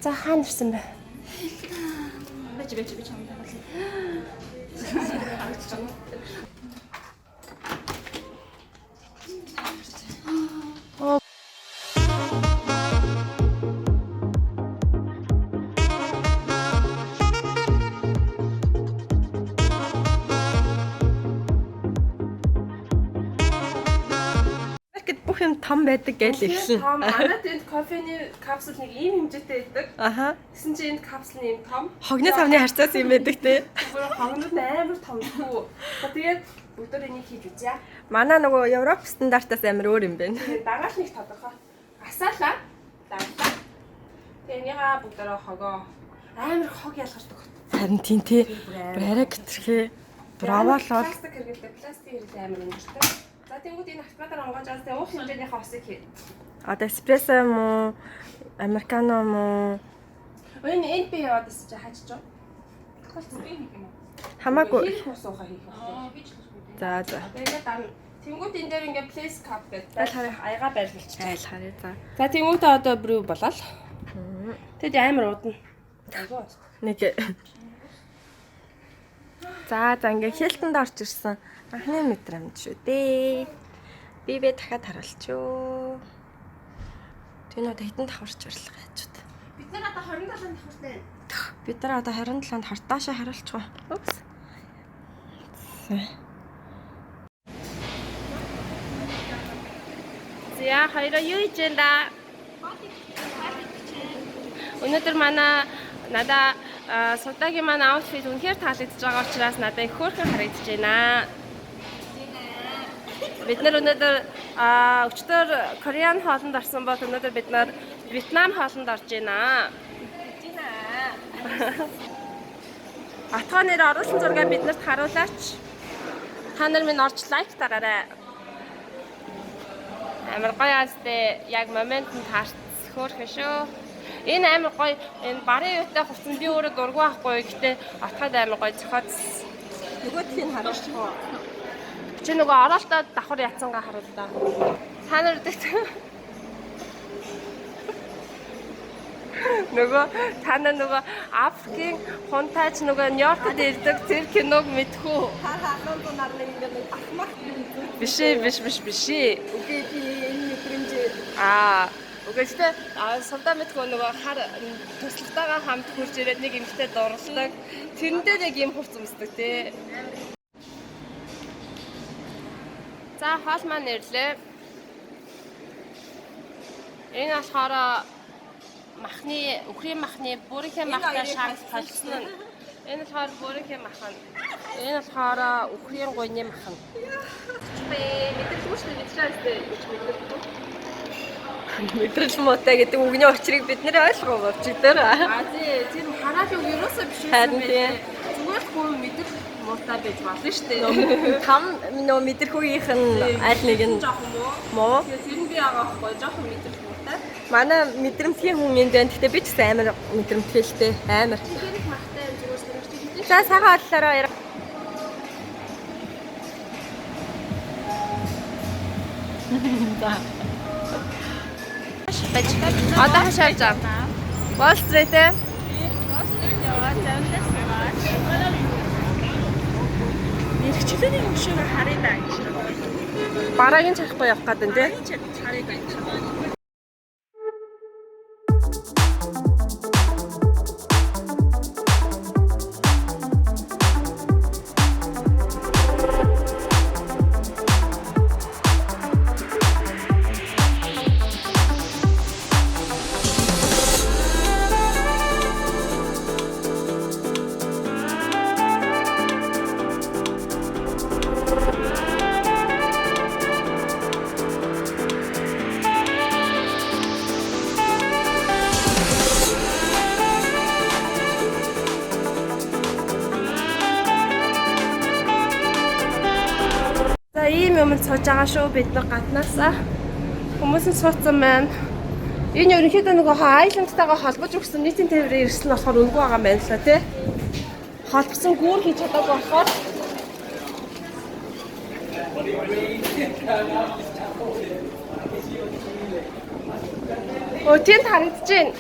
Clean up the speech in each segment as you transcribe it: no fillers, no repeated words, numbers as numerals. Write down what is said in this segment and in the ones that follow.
За хаана ирсэн бэ? Байж чамд хаалаа. Бүх юм том байдаг гэж хэлсэн. Манайд энд кофений капсул нэг ийм хэмжээтэй байдаг. Аха. Гэсэн чинь энд капсул нь ийм том. Хогны цавны харьцаас юм байдаг те. Бүр хогнод амар томгүй. Тэгээд бүгдөө энийг хийж үзье. Манай нөгөө Европ стандартаас амар өөр юм байна. Тэгээд дагаал нэг тодорхой. Асаалаа. Дагалаа. Тэгээд энийгээ бүгдөө хогоо амар хог ялгардаг. Харин тийм те. Бүр арай гэтэрхээ. Бравал бол пластик хэрэглэдэг. Пластик хэрэглээ амар өнөртэй. За тэнгууд энэ автоматар онгоож байгаа тийм уух хэмжээнийхээ усыг хий. одоо эспрессо юм уу? Американо юм уу? Энэ би яваад ирсэн чи хаачиж байгаа. Толцсон би хийх юм уу? Хамаагүй. Хийх ус ууха хийх. За за. Тэгээд дан тэнгууд энэ дээр ингээ place cup гэдэг аяга байлгалч. Айл харъя за. За тэнгуудээ одоо brew болол. Тэгэд амар удна. Нэг За ингээ хилтэнд орж ирсэн. Анхны метр амт шүү дээ. Би дахиад харуулчихё. Тэр надад хэдэн давхарч барилга хайчууд. Бид нар одоо 27-нд давхартай. Бид нар одоо 27-нд хартаашаа харуулчихва. Упс. За хоёроо юу хийж байна да? Өнөөдөр манай надаа судагийн манай аутфит үнэхээр таалагдж байгаа учраас надад их хөөрхөн харагдаж байна. Бид нар өнөөдөр өчтөр Кореан хоолнд орсон бол өнөөдөр бид нар Вьетнам хоолнд орж байна. Атгаа нэр оруулсан зураг биднэрт харуулаач. Та нар минь орж лайк дараарай. Амар гоё асте яг моментод таарч хөөрхөн шүү. Энэ амар гоё энэ барын юутай хувцсан би өөрөө дургу авахгүй гэхдээ атгаад амар гоё зохиоц. Нөгөөдхийг харуулж байгаа. Чи нөгөө оролтоо давхар ятсангаа харуул та. Та нар нөгөө та нар нөгөө Африкийн хунтайч нөгөө Нью-Йоркд ирдэг тэр киног мэдхүү. Хаалганд нарны ингээ ахмах Биш ээ. үгүй би энэ мэдрэмжээ Үгүйтэй сувдаа мэдхүү нөгөө хар туслалтайгаа хамт хурж ирээд нэг эмэгтэй дурлдаг. Тэрэндээ яг юм хувц өмсдөг тий. За хоол маань нэрлээ. Энэ болохоор үхрийн махны бүрийнхээ махтай шаал толцсон нь. Энэ болохоор бүрийнхээ махан. Энэ болохоор үхрийн гуйны махан. Мэдэрч шүү дээ. мэдрэл муутай гэдэг үгний учрыг бид нэр ойлгоогүй болчихдоо. Тэр хараад үг ерөөсөө биш юм байна. Зүгээр хүн мэдэрч муутай байж болно шүү дээ. Там нөө мэдэрхүйгийнх нь аль нэг нь муу. Тэр нь би байгаа байхгүй жоохон мэдэрч муутай. Манай мэдрэмтгий хүн энд байна. Гэтэ би ч гэсэн амар мэдрэмтгэлтэй амар. Тэр их махтай зүгээр сонирхож. За сайхан боллоо. За. Одоо хашаа явж байгаа. Wall Street ээ. Ирчлийн юм шиг харъя даа гэж. Бараагийн чарахгүй явах гэдэг нь тий. Харъя даа. За ийм юм сууж байгаа шүү бид нар гаднаасаа. Хүмүүс нь суудсан байна. Энэ ерөнхийдөө нөгөө айландтайгаа холбож өгсөн нийтийн тээврийн эрсэл нь болохоор өнгө байгаа юм байна л та тий. Холбосон гүүр хийж чадаагүй болохоор Тэнд харагдаж байна.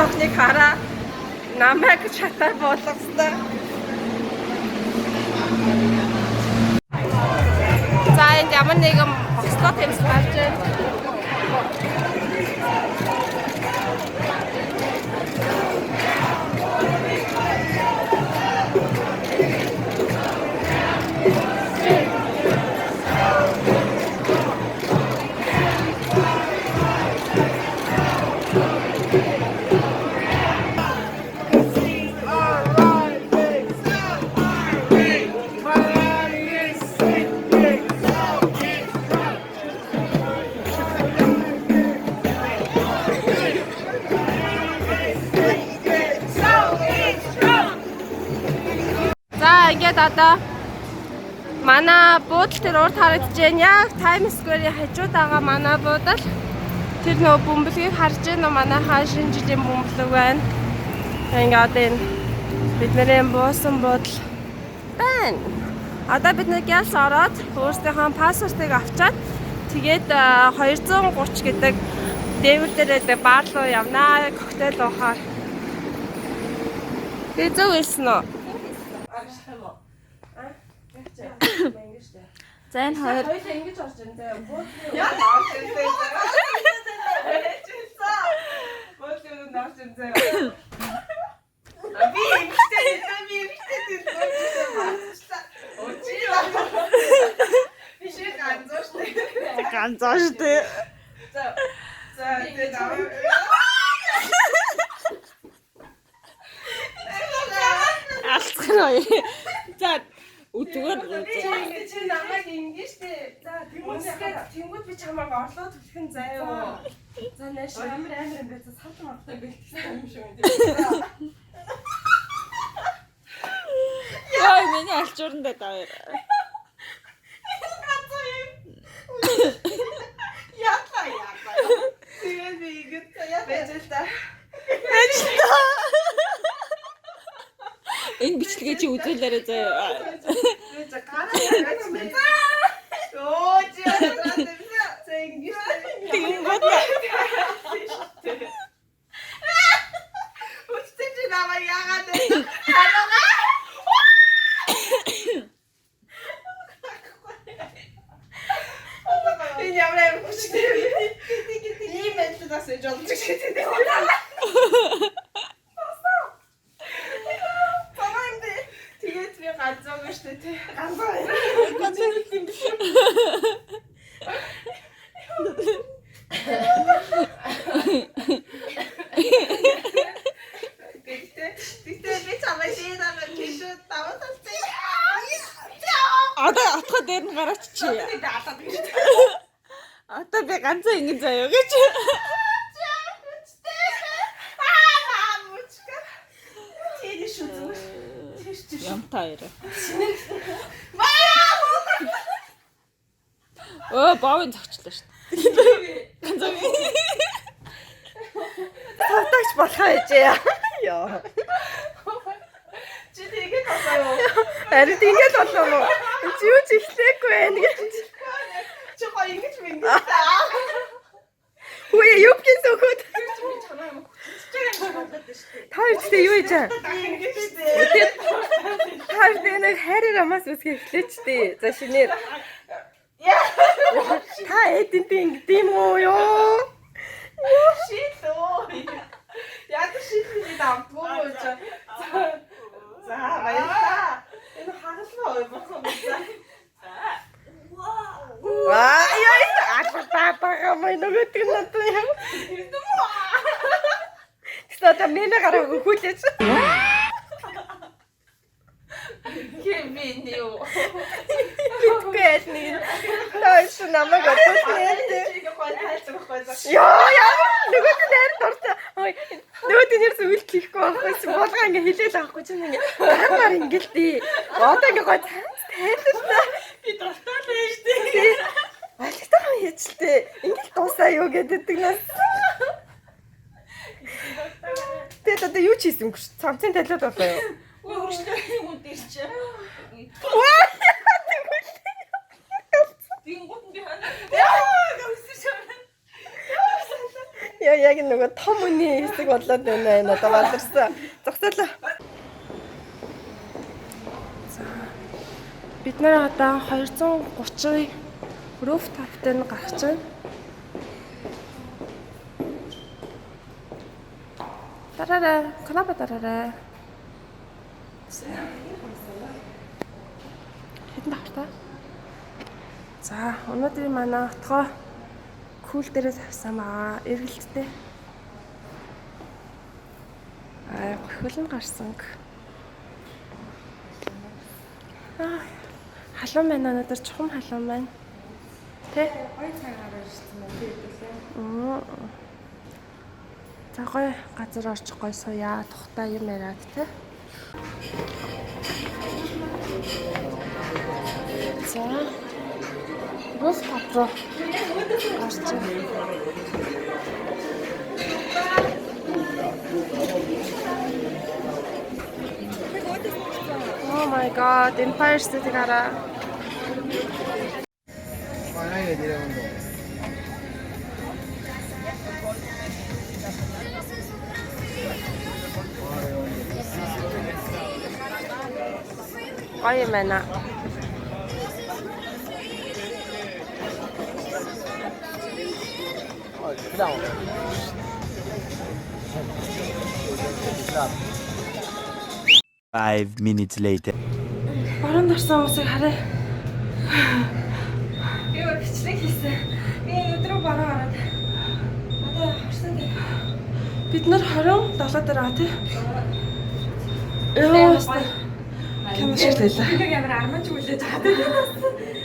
охиныг хараа. Намайг шатаар болгосноо. За энд ямар нэгэн бокслоо тэмцэл гарч байна. Ингээд одоо манай буудал тэр урд харагдаж байна. Яг Times Square-ийн хажууд байгаа манай буудал. Тэр нөө бөмбөлгийг харж байна уу? Манайхаа шинэ жилийн бөмбөлөг байна. Ингээд одоо энэ бидний буусан буудал байна. Одоо бид нэг ялс ороод өөрсдийнхөө паспортыг авчаад тэгээд 230 гэдэг дээвэр дээр байдаг баар руу явнаа. Коктейл уухаар. Тэгээд зөв хэлсэн үү? За энэ хоёр ингэж орж байна заяа. Яа орж байна заяа. Бөөдөө орж байна заяа. Би ихтэй Биш ганцаа штэ. За тэгээд алцгаа. За үдгээр чи намайг ингэж штэ. За тэнгууд би чамайг орлоо түлхэн заяа. За нааш амар юм бэ. Салтан авахтай бэлтгэсэн юм шиг юм. Яа миний алчуурандаа таваар. Яа. Тэгээд би ингэж яа. Энэ бичлэгээ чи үзүүлээрэй заяа. Гараа яаж мэ? Оо чи ингэж тэнгууд. Үстэй чи намайг яагаад энэ ямар хүчтэй ийм байдлаас жолж шийдээ. Тэгээд би ганцаа штэ тий. Ганцаа юм биш. Тэгтээ би чамайг шийдээ тийш таваад тастай. Одоо отгоо дээр нь гараач чи. Одоо би ганцаа ингэ заяа гэж. Ямтай яа. Оо баавын зогчлоо шүү дээ. Ганцаа. Тавтагч болохоо ээжээ. Яа. Чи тэгээд болоо. Харин тэгээд болоо. Чи юу ч ихлээгүй байх гэж. Чи гоё ингэж минь. Үе юу гэсэн үг. Таарчтэй юу ийж аа? Таарчтэй нэг хайраарамаас үсгээ эхлэчтэй. За шинээр. Та эдэнтэй ингэдэм үү ёо? Шитөө. Яг шитний давтгоо ч. За баярлаа. Энэ хагалгаа ойлгох юм байна. Ваа яа атаа май нөгөөд нь надад юм. Тэстэ миний гараа хүлээж. Кевин юу. Битгээс тайс намайг отоснээ. Яа нөгөөд нь нэр дуртай. Нөгөөд нь нэр зөвлөлт хийхгүй байхгүй болгоо ингээ хилээл авахгүй чинь ингээ хамаар ингэлтэй. Одоо ингээ гоо цанц тайлбарлаа. Би дуртай л байж тээ. Алигтай хийжтэй. Ингээл дуусаа юу гэдэг нас. Тэгээд одоо юу ч хийсэн юм гэж цамцын талиад болоо юу? Ой өөрчлөлт юм дээр чи. Ваа! Тэнгууд би хана. Яа, гүсэж байна. Яа яг нөгөө том үний хэсэг болоод байна энэ одоо баларсан. Зогсоолоо. За. Бид нэр одоо 230 roof top-тэй гарч байна. Тарараа, канапа тарараа. Хэдэн давхар та? За, өнөөдөр манай отгоо кул дээрээс авсан байгаа. Эргэлттэй. Хөлн гарсан. Халуун байна өнөөдөр чухам халуун байна. Тэ? Гой цагаар ирсэн юм тийм. За гой газар орчих гой сууя. Тухтай юм яриад тэ. За. Рус патро. Гарч. Oh my god, Empire State гараа. Гоё юм байна. Five minutes later. Баруун дарсан хүмүүсийг харъя. Би өөр бичлэг хийсэн. Би өдрөө баруун хараад. Одоо харсан дээ. Бид нар 27 дээр байгаа тий. Яа. Камер шиг лээ. Яг амар арманч үлээж байгаа.